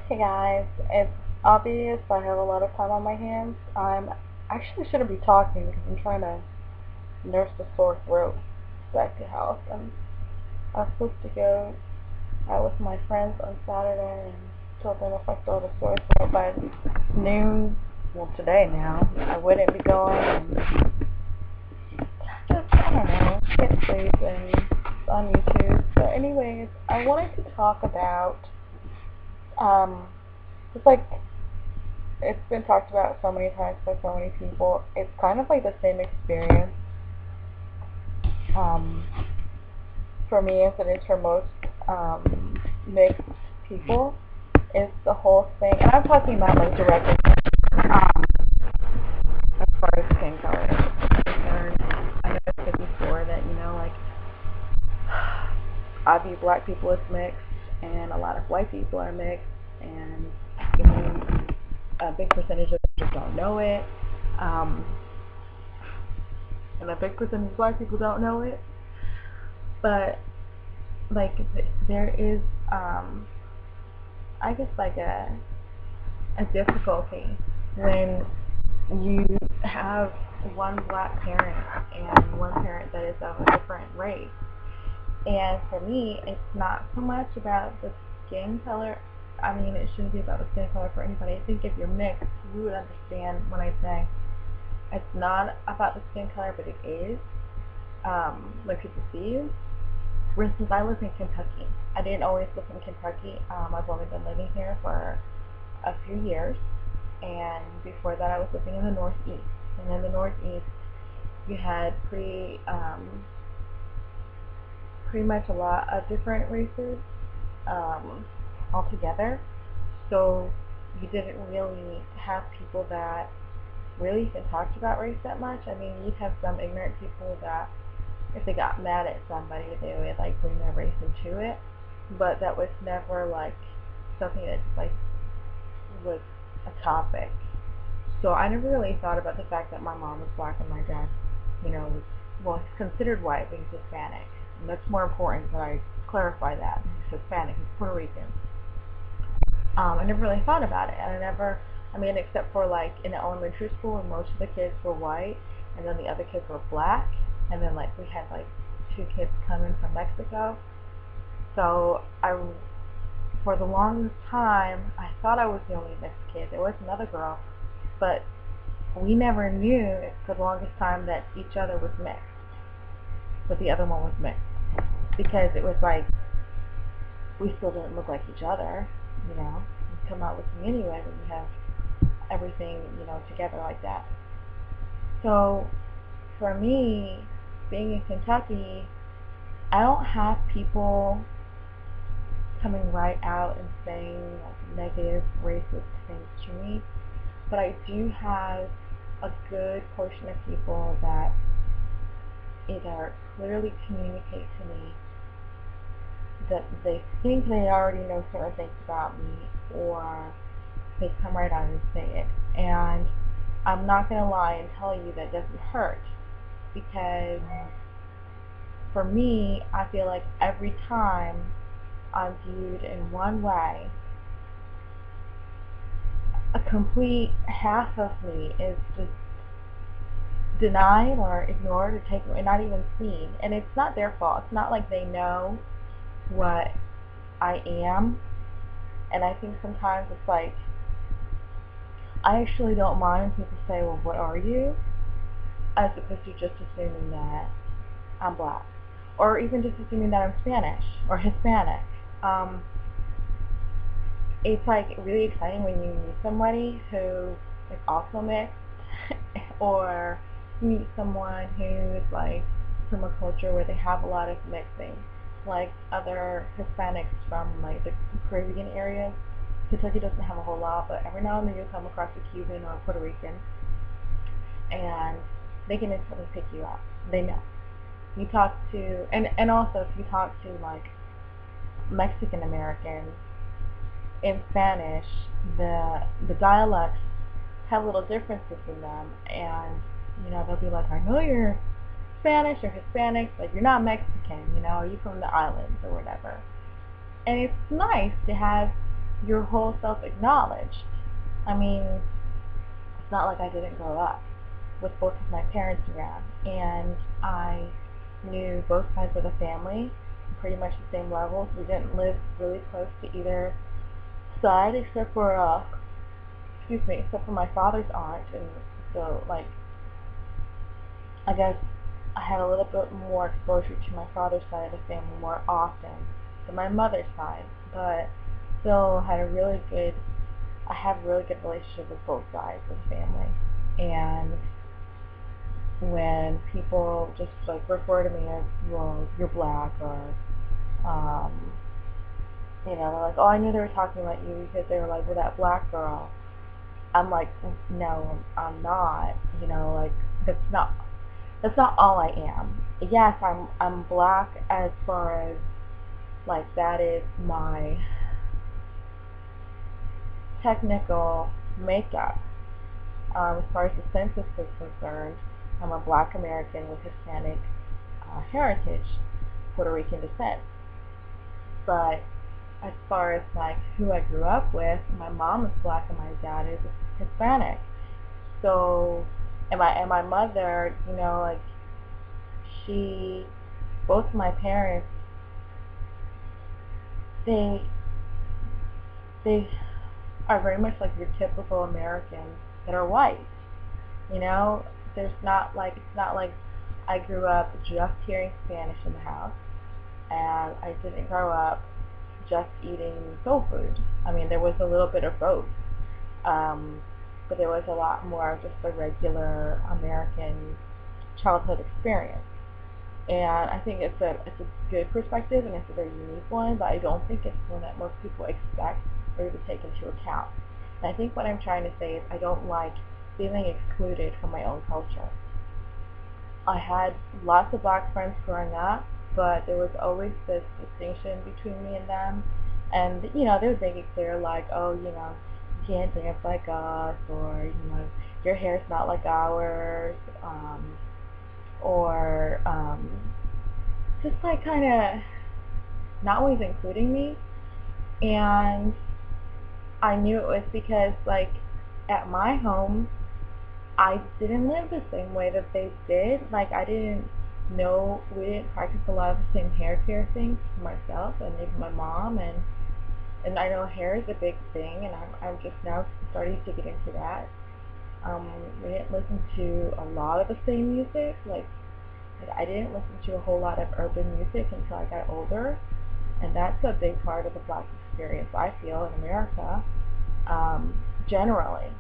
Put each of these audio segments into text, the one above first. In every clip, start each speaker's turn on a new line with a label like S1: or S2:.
S1: Hey guys, it's obvious I have a lot of time on my hands. I'm actually shouldn't be talking because I'm trying to nurse the sore throat back to house. I was supposed to go out with my friends on Saturday and told them if I still had a sore throat by noon, well today now, I wouldn't be going and just, I don't know, get sleep and on YouTube. So anyways, I wanted to talk about, just like it's been talked about so many times by so many people. It's kind of like the same experience um, for me as it is for most mixed people. Is the whole thing, and I'm talking about like directly as far as skin color is concerned. I know I said before that like I view black people as mixed, and a lot of white people are mixed, and a big percentage of them just don't know it. Um, and a big percentage of black people don't know it. But like there is, I guess like a difficulty when you have one black parent and one parent that is of a different race. And for me, it's not so much about the skin color. I mean, it shouldn't be about the skin color for anybody. I think if you're mixed, you would understand when I say it's not about the skin color, but it is. When people see you. For instance, I live in Kentucky. I didn't always live in Kentucky. I've only been living here for a few years, and before that I was living in the Northeast. And in the Northeast, you had pretty much a lot of different races altogether. So you didn't really have people that really even talked about race that much. I mean, you'd have some ignorant people that if they got mad at somebody, they would like bring their race into it, but that was never like something that like was a topic. So I never really thought about the fact that my mom was black and my dad, was he's considered white, but he's Hispanic, and that's more important that I clarify that he's Hispanic, he's Puerto Rican. I never really thought about it, and I mean, except for like in elementary school, when most of the kids were white, and then the other kids were black. And then like we had like two kids coming from Mexico. So for the longest time, I thought I was the only mixed kid. There was another girl, but we never knew for the longest time that each other was mixed, but the other one was mixed, because it was like we still didn't look like each other. You come out looking anyway when you have everything together like that. So for me, being in Kentucky, I don't have people coming right out and saying like negative racist things to me, but I do have a good portion of people that either clearly communicate to me that they think they already know certain things about me, or they come right out and say it. And I'm not going to lie and tell you that doesn't hurt, because for me, I feel like every time I'm viewed in one way, a complete half of me is just denied or ignored or taken or not even seen. And it's not their fault. It's not like they know what I am. And I think sometimes it's like, I actually don't mind when people say, well, what are you? As opposed to just assuming that I'm black, or even just assuming that I'm Spanish or Hispanic. It's like really exciting when you meet somebody who is also mixed, or you meet someone who is like from a culture where they have a lot of mixing, like other Hispanics from like the Caribbean areas. Kentucky doesn't have a whole lot, but every now and then you'll come across a Cuban or a Puerto Rican, and they can instantly pick you up. They know. You talk to, and also if you talk to like Mexican Americans in Spanish, the dialects have little differences in them, and they'll be like, I know you're Spanish or Hispanic, but you're not Mexican, you're from the islands or whatever. And it's nice to have your whole self acknowledged. I mean, it's not like I didn't grow up with both of my parents around, and I knew both sides of the family, pretty much the same levels. We didn't live really close to either side except for except for my father's aunt, and so like I guess I had a little bit more exposure to my father's side of the family more often than my mother's side, but still had a really good I have a really good relationship with both sides of the family. And when people just like refer to me as, well, you're black, or um, they're like, oh, I knew they were talking about you because they were like, well, that black girl. I'm like, no, I'm not. Like that's not all I am. Yes, I'm black as far as like that is my technical makeup. As far as the census is concerned, I'm a black American with Hispanic heritage, Puerto Rican descent. But as far as like who I grew up with, my mom is black and my dad is Hispanic. So, and my mother, like she, both my parents, they they are very much like your typical Americans that are white. You know, it's not like I grew up just hearing Spanish in the house, and I didn't grow up just eating soul food. I mean, there was a little bit of both, but there was a lot more of just the regular American childhood experience. And I think it's a good perspective, and it's a very unique one, but I don't think it's one that most people expect or even take into account. And I think what I'm trying to say is I don't like feeling excluded from my own culture. I had lots of black friends growing up, but there was always this distinction between me and them. And, they would make it clear, like, oh, you can't dance like us, or, your hair's not like ours, or just like kind of not always including me. And I knew it was because, like, at my home, I didn't live the same way that they did. Like, we didn't practice a lot of the same hair care things for myself and even my mom. And I know hair is a big thing, and I'm just now starting to get into that. We didn't listen to a lot of the same music. Like I didn't listen to a whole lot of urban music until I got older, and that's a big part of the black experience, I feel, in America, generally.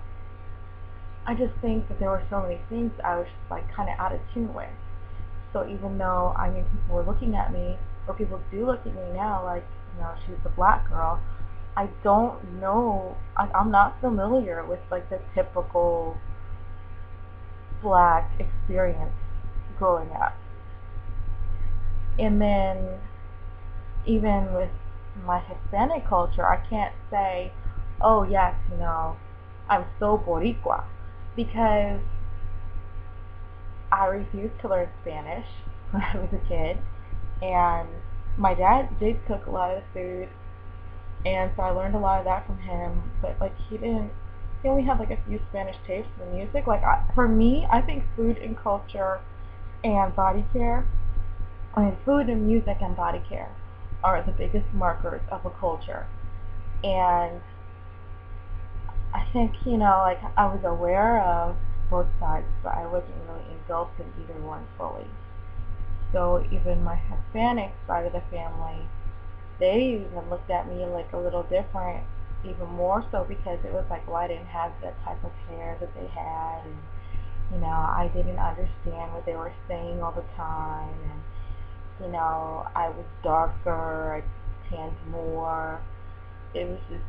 S1: I just think that there were so many things I was just like kind of out of tune with. So even though I mean people were looking at me, or people do look at me now like, she's the black girl, I don't know, I'm not familiar with like the typical black experience growing up. And then even with my Hispanic culture, I can't say, oh yes, I'm so Boricua, because I refused to learn Spanish when I was a kid, and my dad did cook a lot of the food, and so I learned a lot of that from him, but like he only had like a few Spanish tapes of the music. Like for me, I think food and culture and body care, food and music and body care are the biggest markers of a culture. And I think, like I was aware of both sides, but I wasn't really engulfed in either one fully. So even my Hispanic side of the family, they even looked at me like a little different, even more so because it was like, well, I didn't have that type of hair that they had, and I didn't understand what they were saying all the time, and I was darker, I tanned more. It was just,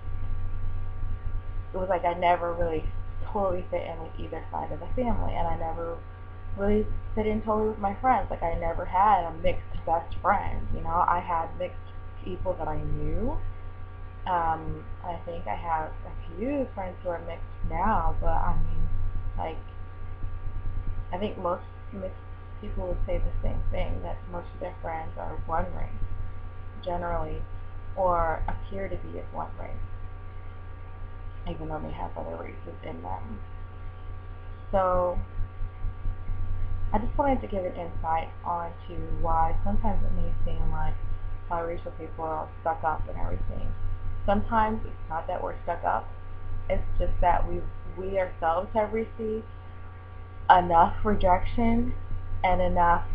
S1: it was like I never really totally fit in with either side of the family, and I never really fit in totally with my friends. Like I never had a mixed best friend. I had mixed people that I knew. I think I have a few friends who are mixed now, but I mean, like, I think most mixed people would say the same thing, that most of their friends are one race, generally, or appear to be of one race. even though they have other races in them. So I just wanted to give an insight onto why sometimes it may seem like biracial people are stuck up and everything. Sometimes it's not that we're stuck up, it's just that we ourselves have received enough rejection and enough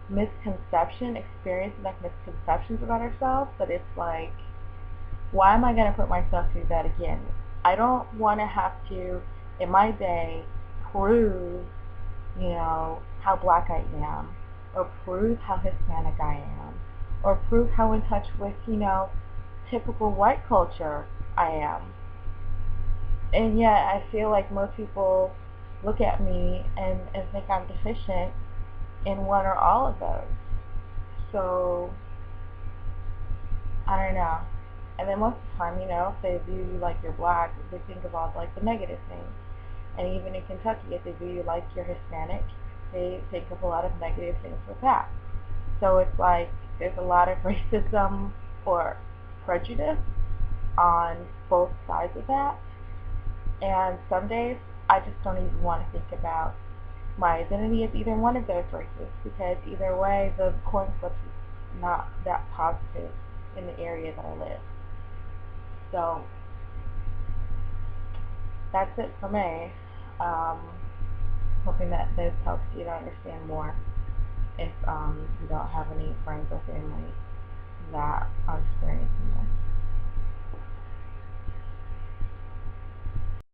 S1: experienced enough misconceptions about ourselves that it's like, why am I going to put myself through that again? I don't want to have to, in my day, prove, how black I am, or prove how Hispanic I am, or prove how in touch with, typical white culture I am. And yet I feel like most people look at me and think I'm deficient in one or all of those. So, I don't know. And then most of the time, if they view you like you're black, they think about like the negative things. And even in Kentucky, if they view you like you're Hispanic, they think of a lot of negative things with that. So it's like there's a lot of racism or prejudice on both sides of that. And some days I just don't even want to think about my identity as either one of those races, because either way the coin flip is not that positive in the area that I live. So that's it for me. Hoping that this helps you to understand more if you don't have any friends or family that are experiencing this.